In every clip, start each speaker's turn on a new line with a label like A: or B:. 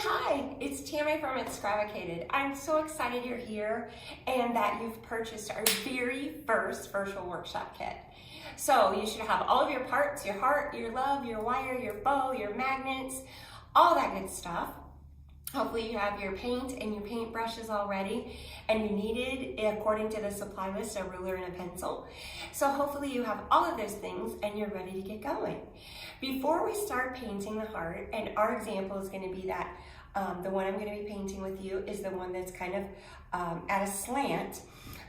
A: Hi, it's Tammy from Scrapicated. I'm so excited you're here and that you've purchased our very first virtual workshop kit. So you should have all of your parts, your heart, your love, your wire, your bow, your magnets, all that good stuff. Hopefully you have your paint and your paint brushes already, and you needed, according to the supply list, a ruler and a pencil. So hopefully you have all of those things and you're ready to get going. Before we start painting the heart, and our example is going to be that the one I'm going to be painting with you is the one that's kind of at a slant,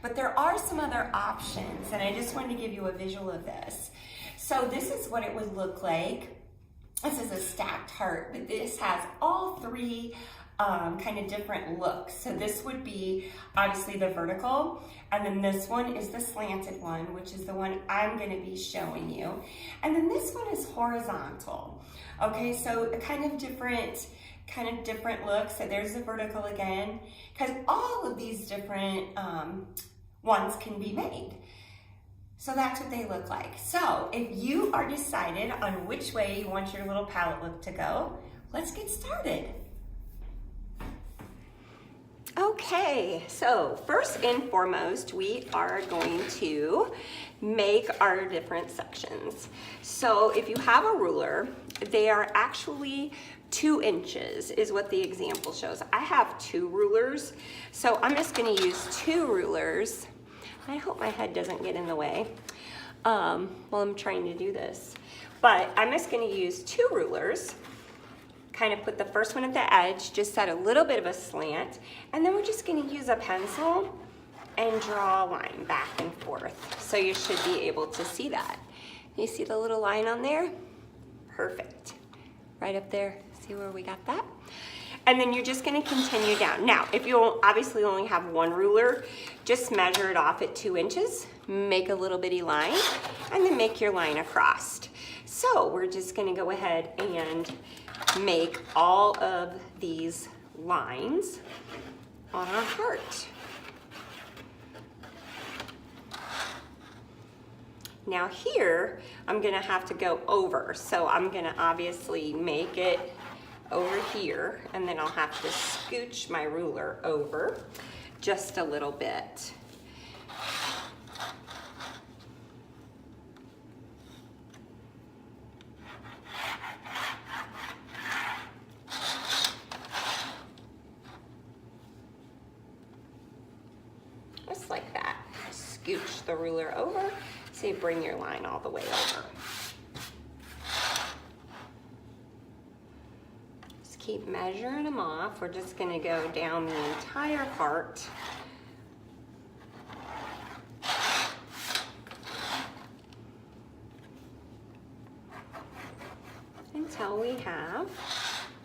A: but there are some other options, and I just wanted to give you a visual of this. So this is what it would look like. This is a stacked heart, but this has all three kind of different looks. So this would be obviously the vertical, and then this one is the slanted one, which is the one I'm going to be showing you. And then this one is horizontal. Okay, so a kind of different looks. So there's the vertical again, because all of these different ones can be made. So that's what they look like. So if you are decided on which way you want your little palette look to go, let's get started. Okay, so first and foremost, we are going to make our different sections. So if you have a ruler, they are actually 2 inches is what the example shows. I have 2 rulers, so I'm just gonna use 2 rulers. I hope my head doesn't get in the way while I'm trying to do this. But I'm just going to use 2 rulers, kind of put the first one at the edge, just set a little bit of a slant, and then we're just going to use a pencil and draw a line back and forth. So you should be able to see that. You see the little line on there? Perfect. Right up there. See where we got that? And then you're just going to continue down. Now, if you obviously only have 1 ruler, just measure it off at 2 inches, make a little bitty line, and then make your line across. So we're just going to go ahead and make all of these lines on our heart. Now here, I'm going to have to go over. So I'm going to obviously make it over here, and then I'll have to scooch my ruler over just a little bit. Just like that. Scooch the ruler over, so you bring your line all the way over. Keep measuring them off. We're just going to go down the entire heart. Until we have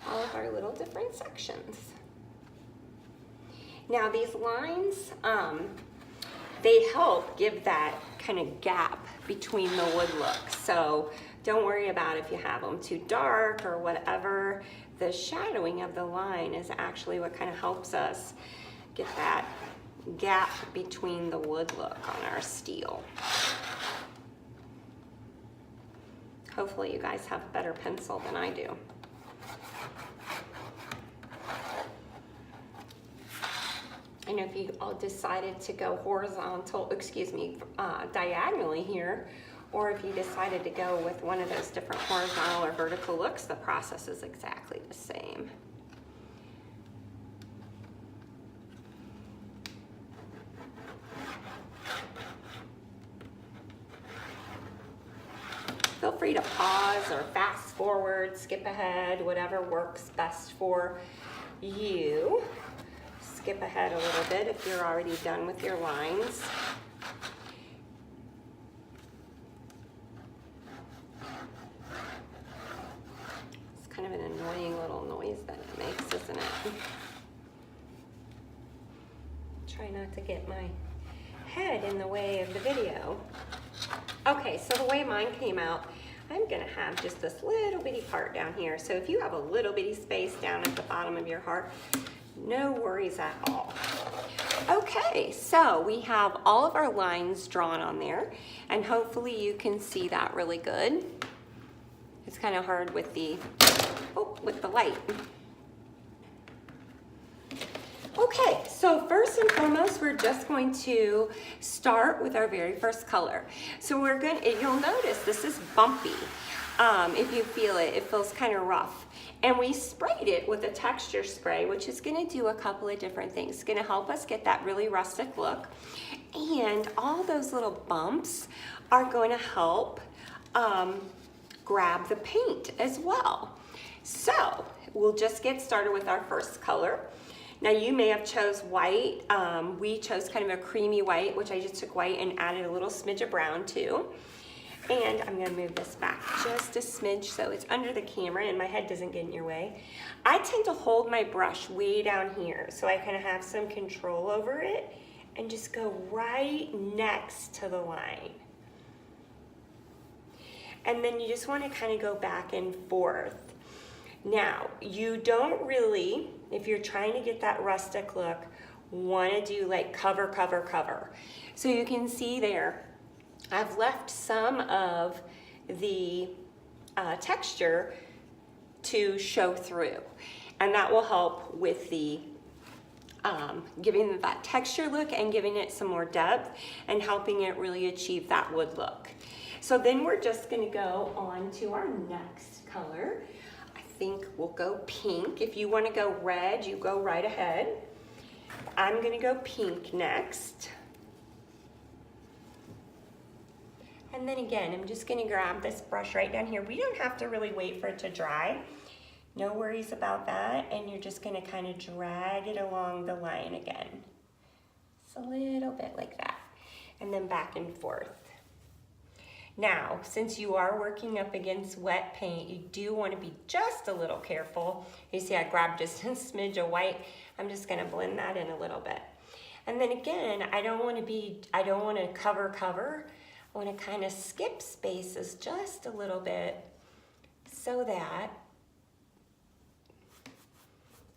A: all of our little different sections. Now these lines, they help give that kind of gap between the wood looks. So don't worry about if you have them too dark or whatever. The shadowing of the line is actually what kind of helps us get that gap between the wood look on our steel. Hopefully you guys have a better pencil than I do. And if you all decided to go diagonally here, or if you decided to go with one of those different horizontal or vertical looks, the process is exactly the same. Feel free to pause or fast forward, skip ahead, whatever works best for you. Skip ahead a little bit if you're already done with your lines. Kind of an annoying little noise that it makes, isn't it? Try not to get my head in the way of the video. Okay, so the way mine came out, I'm gonna have just this little bitty part down here. So if you have a little bitty space down at the bottom of your heart, no worries at all. Okay, so we have all of our lines drawn on there, and hopefully you can see that really good. It's kind of hard with the light. Okay, so first and foremost, we're just going to start with our very first color. So we're going to, you'll notice this is bumpy. If you feel it, it feels kind of rough. And we sprayed it with a texture spray, which is going to do a couple of different things. It's going to help us get that really rustic look. And all those little bumps are going to help grab the paint as well. So we'll just get started with our first color. Now you may have chose white. We chose kind of a creamy white, which I just took white and added a little smidge of brown too. And I'm gonna move this back just a smidge so it's under the camera and my head doesn't get in your way. I tend to hold my brush way down here so I kind of have some control over it and just go right next to the line. And then you just wanna kind of go back and forth. Now, you don't really, if you're trying to get that rustic look, want to do like cover, cover, cover. So you can see there, I've left some of the texture to show through. And that will help with the giving that texture look and giving it some more depth and helping it really achieve that wood look. So then we're just going to go on to our next color. I think we'll go pink. If you want to go red, you go right ahead. I'm going to go pink next. And then again, I'm just going to grab this brush right down here. We don't have to really wait for it to dry. No worries about that. And you're just going to kind of drag it along the line again. Just a little bit like that. And then back and forth. Now, since you are working up against wet paint, you do want to be just a little careful. You see I grabbed just a smidge of white. I'm just going to blend that in a little bit. And then again, I don't want to cover. I want to kind of skip spaces just a little bit so that,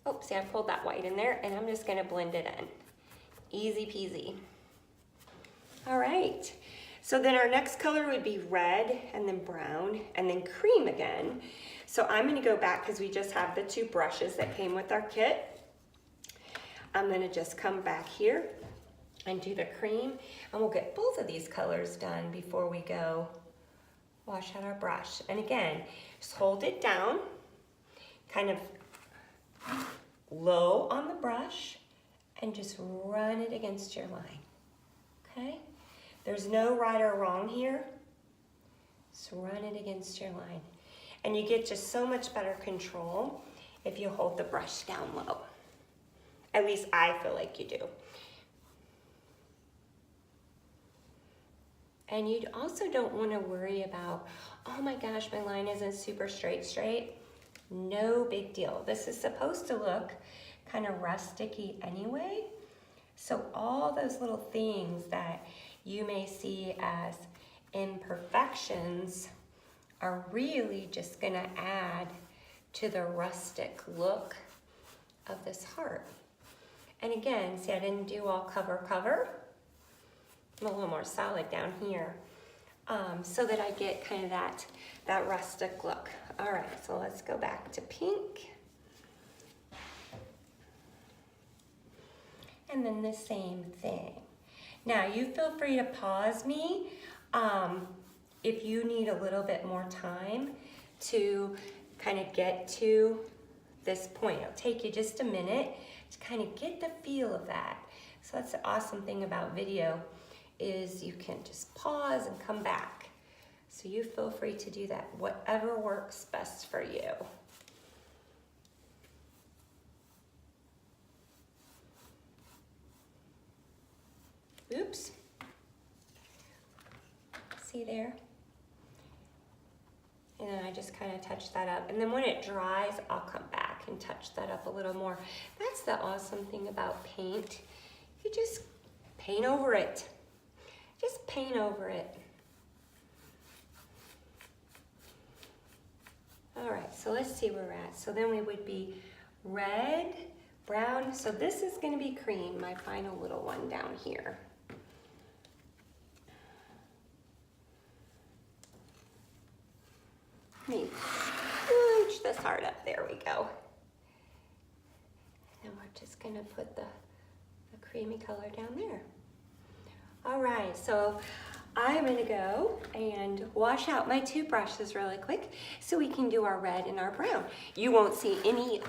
A: oh, see I pulled that white in there and I'm just going to blend it in. Easy peasy. All right. So then our next color would be red and then brown and then cream again. So I'm going to go back because we just have the two brushes that came with our kit. I'm going to just come back here and do the cream and we'll get both of these colors done before we go wash out our brush. And again, just hold it down, kind of low on the brush and just run it against your line, okay? There's no right or wrong here. Just run it against your line. And you get just so much better control if you hold the brush down low. At least I feel like you do. And you also don't want to worry about, oh my gosh, my line isn't super straight. No big deal. This is supposed to look kind of rusticy anyway. So all those little things that you may see as imperfections are really just going to add to the rustic look of this heart. And again, see I didn't do all cover. I'm a little more solid down here so that I get kind of that rustic look. All right, so let's go back to pink. And then the same thing. Now you feel free to pause me if you need a little bit more time to kind of get to this point. It'll take you just a minute to kind of get the feel of that. So that's the awesome thing about video is you can just pause and come back. So you feel free to do that, whatever works best for you. Oops. See there? And then I just kind of touch that up. And then when it dries, I'll come back and touch that up a little more. That's the awesome thing about paint. You just paint over it. Just paint over it. All right, so let's see where we're at. So then we would be red, brown. So this is going to be cream, my final little one down here. Let me scooch this heart up. There we go. And we're just gonna put the creamy color down there. All right, so I'm gonna go and wash out my two brushes really quick so we can do our red and our brown. You won't see any,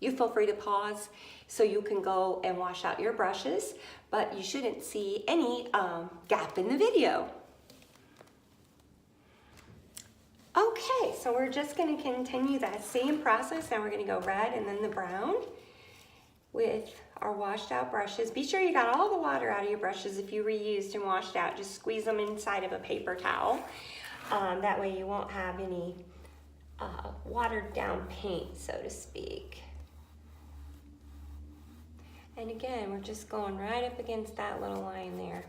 A: you feel free to pause so you can go and wash out your brushes, but you shouldn't see any gap in the video. Okay, so we're just gonna continue that same process. Now we're gonna go red and then the brown with our washed out brushes. Be sure you got all the water out of your brushes. If you reused and washed out, just squeeze them inside of a paper towel. That way you won't have any watered down paint, so to speak. And again, we're just going right up against that little line there.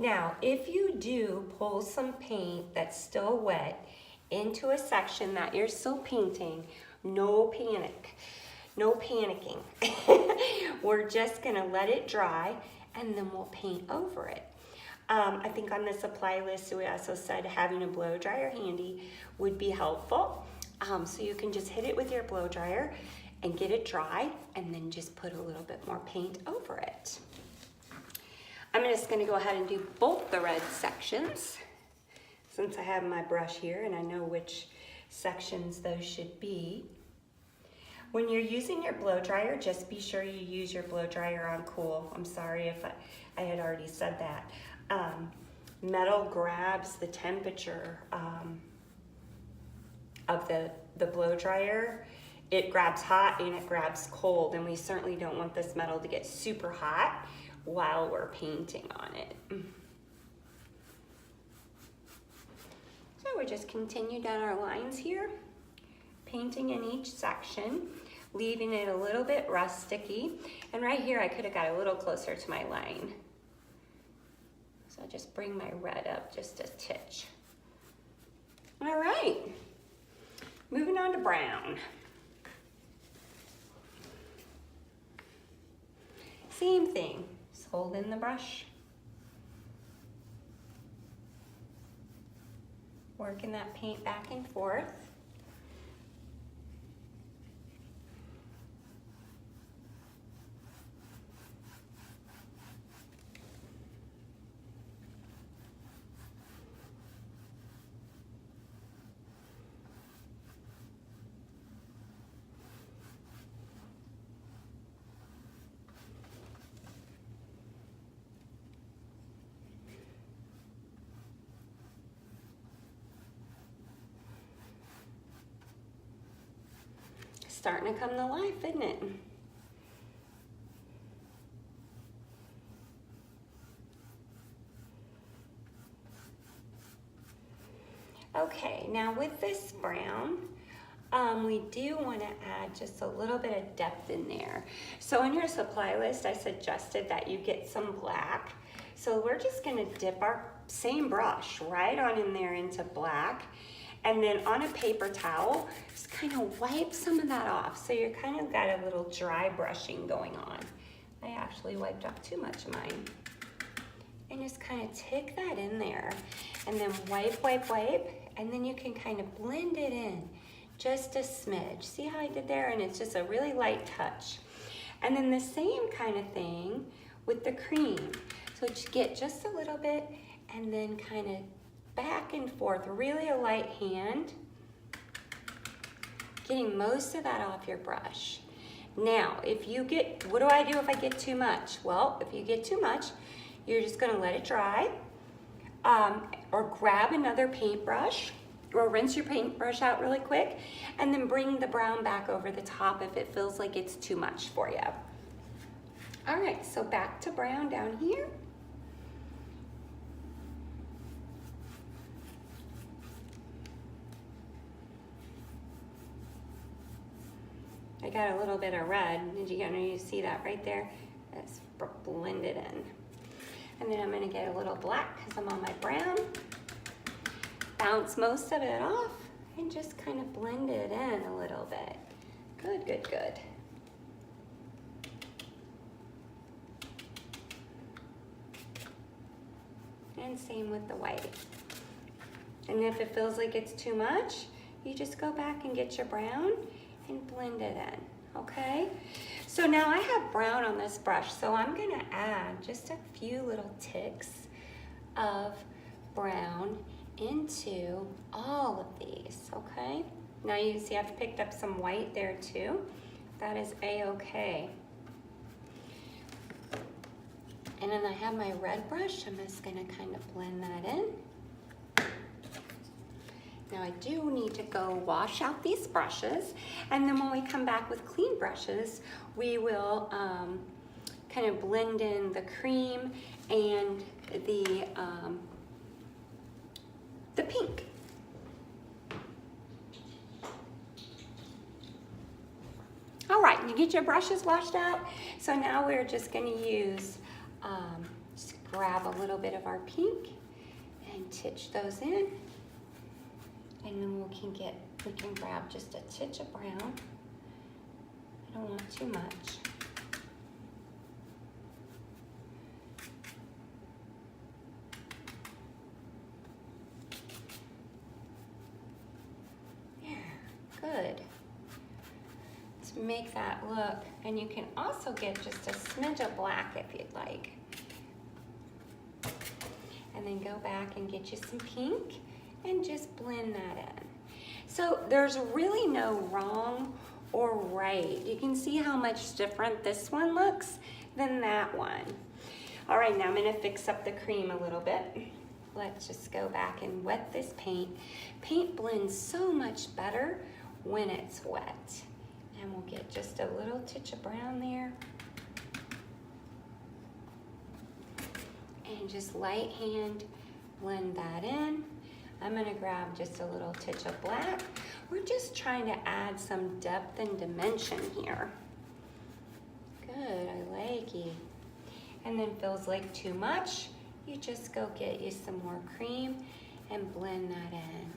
A: Now, if you do pull some paint that's still wet into a section that you're still painting, no panic, no panicking. We're just gonna let it dry and then we'll paint over it. I think on the supply list, we also said having a blow dryer handy would be helpful. So you can just hit it with your blow dryer and get it dry and then just put a little bit more paint over it. I'm just gonna go ahead and do both the red sections since I have my brush here and I know which sections those should be. When you're using your blow dryer, just be sure you use your blow dryer on cool. I'm sorry if I had already said that. Metal grabs the temperature of the blow dryer. It grabs hot and it grabs cold, and we certainly don't want this metal to get super hot while we're painting on it. So we just continue down our lines here, painting in each section, leaving it a little bit rusticy. And right here, I could have got a little closer to my line. So I'll just bring my red up just a titch. All right, moving on to brown. Same thing, just hold in the brush. Working that paint back and forth. Starting to come to life, isn't it? Okay, now with this brown, we do want to add just a little bit of depth in there. So on your supply list, I suggested that you get some black. So we're just going to dip our same brush right on in there into black. And then on a paper towel, just kind of wipe some of that off. So you're kind of got a little dry brushing going on. I actually wiped off too much of mine. And just kind of take that in there. And then wipe, wipe, wipe. And then you can kind of blend it in just a smidge. See how I did there? And it's just a really light touch. And then the same kind of thing with the cream. So just get just a little bit and then kind of back and forth, really a light hand, getting most of that off your brush. Now, if you get, what do I do if I get too much? Well, if you get too much, you're just gonna let it dry, or grab another paintbrush, or rinse your paintbrush out really quick, and then bring the brown back over the top if it feels like it's too much for you. All right, so back to brown down here. I got a little bit of red. Did you see that right there? That's blended in. And then I'm gonna get a little black because I'm on my brown. Bounce most of it off and just kind of blend it in a little bit. Good, good, good. And same with the white. And if it feels like it's too much, you just go back and get your brown and blend it in, okay? So now I have brown on this brush, so I'm gonna add just a few little ticks of brown into all of these, okay? Now you can see I've picked up some white there too. That is a-okay. And then I have my red brush. I'm just gonna kind of blend that in. Now I do need to go wash out these brushes, and then when we come back with clean brushes, we will kind of blend in the cream and the pink. All right, you get your brushes washed out. So now we're just gonna use, just grab a little bit of our pink and titch those in. And then we can grab just a titch of brown. I don't want too much. Yeah, good. To make that look, and you can also get just a smidge of black if you'd like. And then go back and get you some pink and just blend that in. So there's really no wrong or right. You can see how much different this one looks than that one. All right, now I'm gonna fix up the cream a little bit. Let's just go back and wet this paint. Paint blends so much better when it's wet. And we'll get just a little touch of brown there. And just light hand blend that in. I'm gonna grab just a little touch of black. We're just trying to add some depth and dimension here. Good, I like it. And then feels like too much, you just go get you some more cream and blend that in.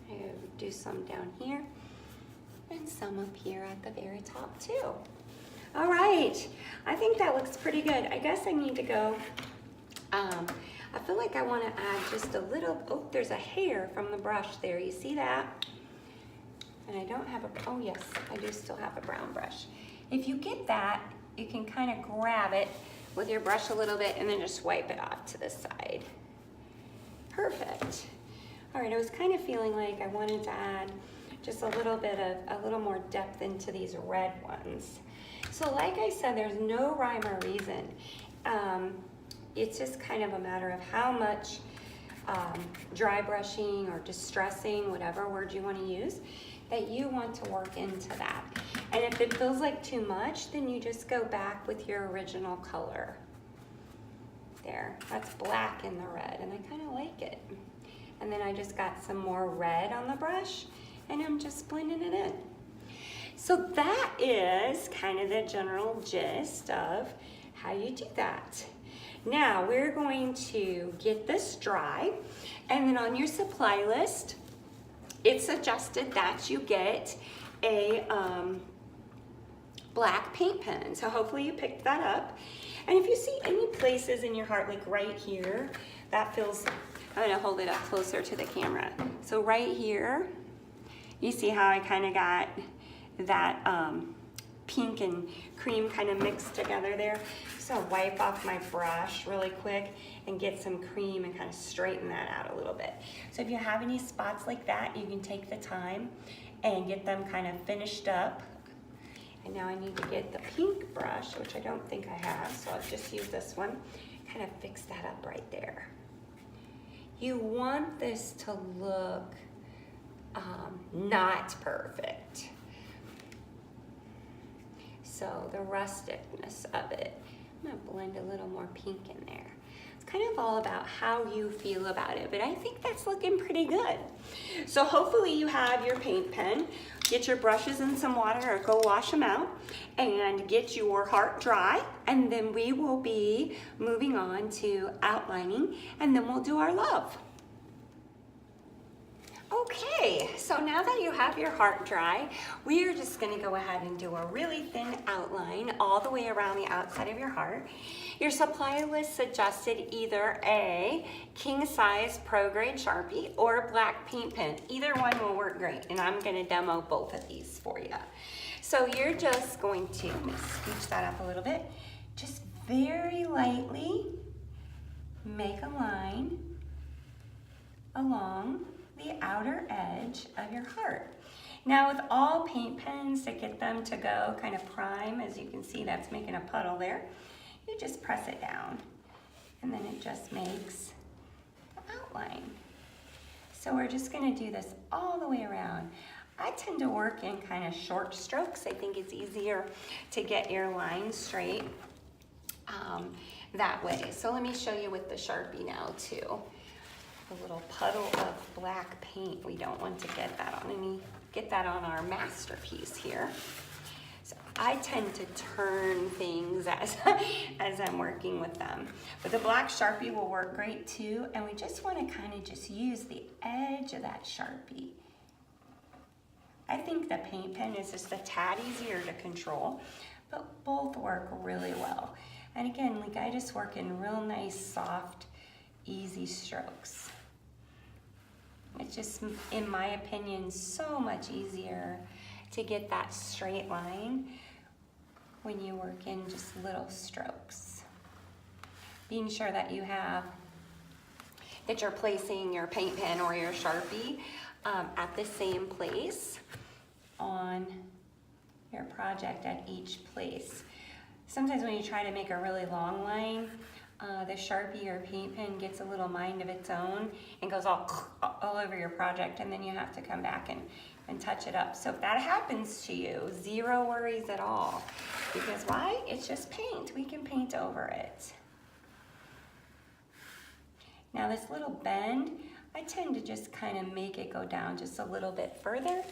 A: I'll do some down here and some up here at the very top too. All right, I think that looks pretty good. I guess I need to go, I feel like I want to add just a little, oh, there's a hair from the brush there. You see that? And I don't have a, oh yes, I do still have a brown brush. If you get that, you can kind of grab it with your brush a little bit and then just wipe it off to the side. Perfect. All right, I was kind of feeling like I wanted to add just a little bit of, a little more depth into these red ones. So like I said, there's no rhyme or reason. It's just kind of a matter of how much dry brushing or distressing, whatever word you want to use, that you want to work into that. And if it feels like too much, then you just go back with your original color. There, that's black in the red, and I kind of like it. And then I just got some more red on the brush, and I'm just blending it in. So that is kind of the general gist of how you do that. Now we're going to get this dry, and then on your supply list, it's suggested that you get a black paint pen. So hopefully you picked that up. And if you see any places in your heart, like right here, that feels, I'm gonna hold it up closer to the camera. So right here, you see how I kind of got that pink and cream kind of mixed together there. So wipe off my brush really quick and get some cream and kind of straighten that out a little bit. So if you have any spots like that, you can take the time and get them kind of finished up. And now I need to get the pink brush, which I don't think I have, so I'll just use this one, kind of fix that up right there. You want this to look not perfect. So the rusticness of it, I'm gonna blend a little more pink in there. It's kind of all about how you feel about it, but I think that's looking pretty good. So hopefully you have your paint pen, get your brushes in some water or go wash them out, and get your heart dry, and then we will be moving on to outlining, and then we'll do our love. Okay, so now that you have your heart dry, we are just going to go ahead and do a really thin outline all the way around the outside of your heart. Your supply list suggested either a king size pro grade Sharpie or a black paint pen. Either one will work great, and I'm going to demo both of these for you. So you're just going to scooch that up a little bit, just very lightly make a line along the outer edge of your heart. Now with all paint pens, to get them to go kind of prime, as you can see that's making a puddle there, you just press it down and then it just makes an outline. So we're just going to do this all the way around. I tend to work in kind of short strokes. I think it's easier to get your line straight that way. So let me show you with the Sharpie now too. A little puddle of black paint. We don't want to get that on our masterpiece here. So I tend to turn things as I'm working with them. But the black Sharpie will work great too, and we just want to kind of just use the edge of that Sharpie. I think the paint pen is just a tad easier to control, but both work really well. And again, like I just work in real nice, soft, easy strokes. It's just, in my opinion, so much easier to get that straight line when you work in just little strokes. Being sure that you're placing your paint pen or your Sharpie at the same place on your project at each place. Sometimes when you try to make a really long line, the Sharpie or paint pen gets a little mind of its own and goes all over your project, and then you have to come back and touch it up. So if that happens to you, zero worries at all. Because why? It's just paint. We can paint over it. Now this little bend, I tend to just kind of make it go down just a little bit further,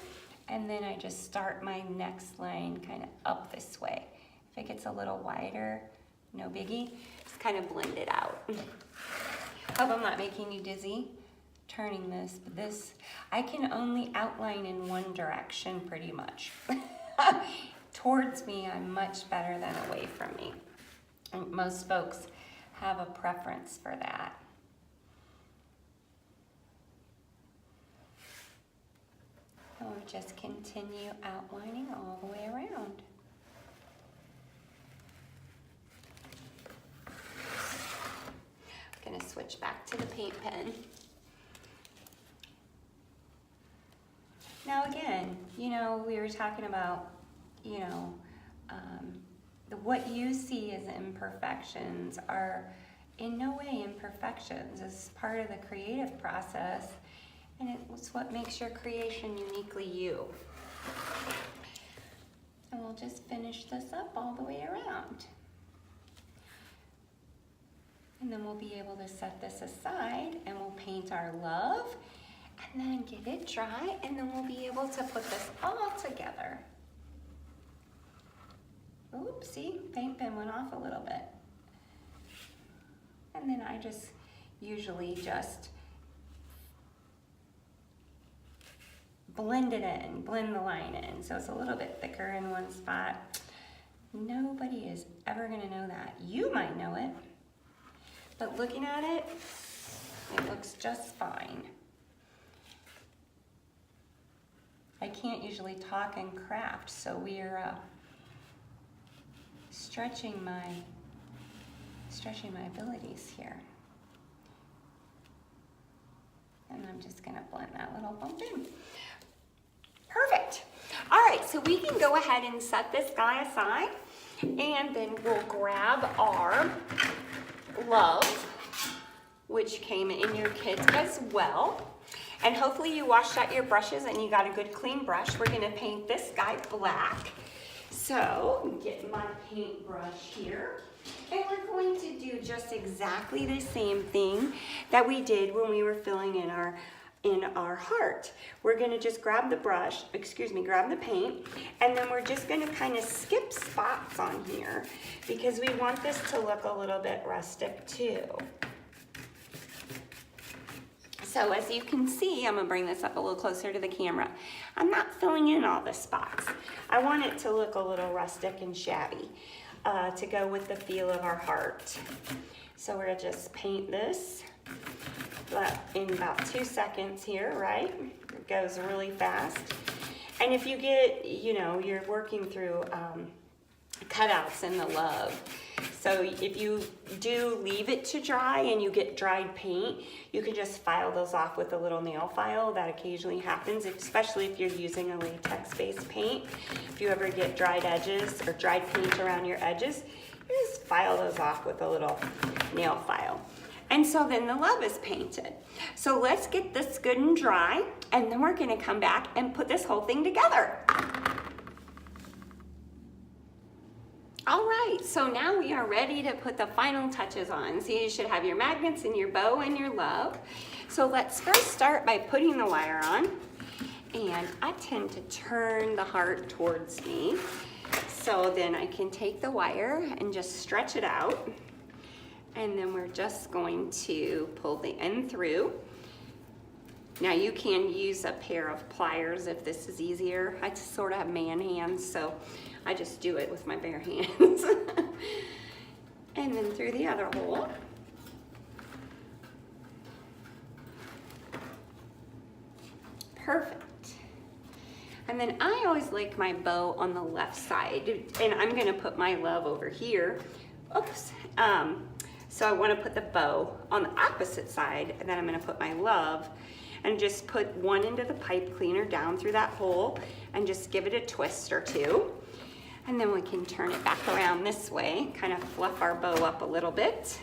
A: and then I just start my next line kind of up this way. If it gets a little wider, no biggie, just kind of blend it out. Hope I'm not making you dizzy turning this, but this, I can only outline in one direction pretty much. Towards me, I'm much better than away from me. And most folks have a preference for that. And we'll just continue outlining all the way around. I'm gonna switch back to the paint pen. Now again, you know, we were talking about, you know, what you see as imperfections are in no way imperfections. It's part of the creative process, and it's what makes your creation uniquely you. And we'll just finish this up all the way around. And then we'll be able to set this aside and we'll paint our love and then get it dry, and then we'll be able to put this all together. Oops, see, paint pen went off a little bit. And then I just usually just blend it in, blend the line in. So it's a little bit thicker in one spot. Nobody is ever gonna know that. You might know it, but looking at it, it looks just fine. I can't usually talk and craft, so we're stretching my abilities here. And I'm just gonna blend that little bump in. Perfect. All right, so we can go ahead and set this guy aside, and then we'll grab our love, which came in your kit as well. And hopefully you washed out your brushes and you got a good clean brush. We're gonna paint this guy black. So, get my paintbrush here. And we're going to do just exactly the same thing that we did when we were filling in our heart. We're gonna just grab the brush, grab the paint, and then we're just gonna kind of skip spots on here because we want this to look a little bit rustic too. So as you can see, I'm gonna bring this up a little closer to the camera. I'm not filling in all the spots. I want it to look a little rustic and shabby to go with the feel of our heart. So we're gonna just paint this in about 2 seconds here, right? It goes really fast. And if you get, you know, you're working through cutouts in the love. So if you do leave it to dry and you get dried paint, you can just file those off with a little nail file. That occasionally happens, especially if you're using a latex-based paint. If you ever get dried edges or dried paint around your edges, you just file those off with a little nail file. And so then the love is painted. So let's get this good and dry, and then we're gonna come back and put this whole thing together. All right, so now we are ready to put the final touches on. So you should have your magnets and your bow and your love. So let's first start by putting the wire on. And I tend to turn the heart towards me. So then I can take the wire and just stretch it out. And then we're just going to pull the end through. Now you can use a pair of pliers if this is easier. I just sort of have man hands, so I just do it with my bare hands. And then through the other hole. Perfect. And then I always like my bow on the left side, and I'm gonna put my love over here. Oops. So I wanna put the bow on the opposite side, and then I'm gonna put my love and just put one end of the pipe cleaner down through that hole and just give it a twist or two. And then we can turn it back around this way, kind of fluff our bow up a little bit.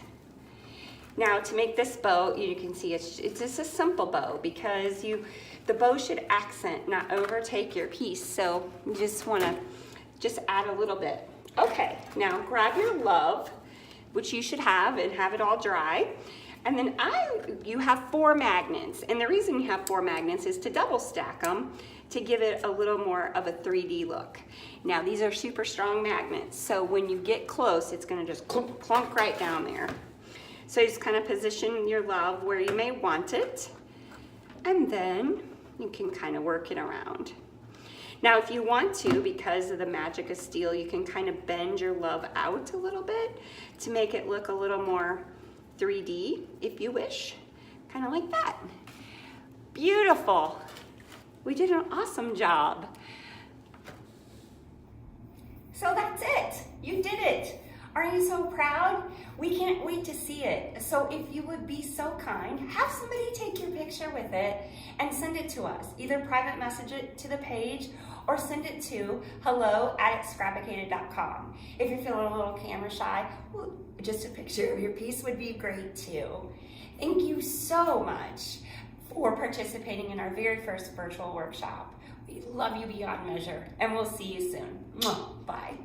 A: Now to make this bow, you can see it's just a simple bow because the bow should accent, not overtake your piece. So you just wanna add a little bit. Okay, now grab your love, which you should have, and have it all dry. And then you have 4 magnets. And the reason you have 4 magnets is to double stack them to give it a little more of a 3D look. Now these are super strong magnets, so when you get close, it's gonna just clunk right down there. So you just kind of position your love where you may want it, and then you can kind of work it around. Now if you want to, because of the magic of steel, you can kind of bend your love out a little bit to make it look a little more 3D, if you wish, kind of like that. Beautiful. We did an awesome job. So that's it. You did it. Are you so proud? We can't wait to see it. So if you would be so kind, have somebody take your picture with it and send it to us. Either private message it to the page or send it to hello@scrapicated.com. If you're feeling a little camera shy, just a picture of your piece would be great too. Thank you so much for participating in our very first virtual workshop. We love you beyond measure, and we'll see you soon. Bye.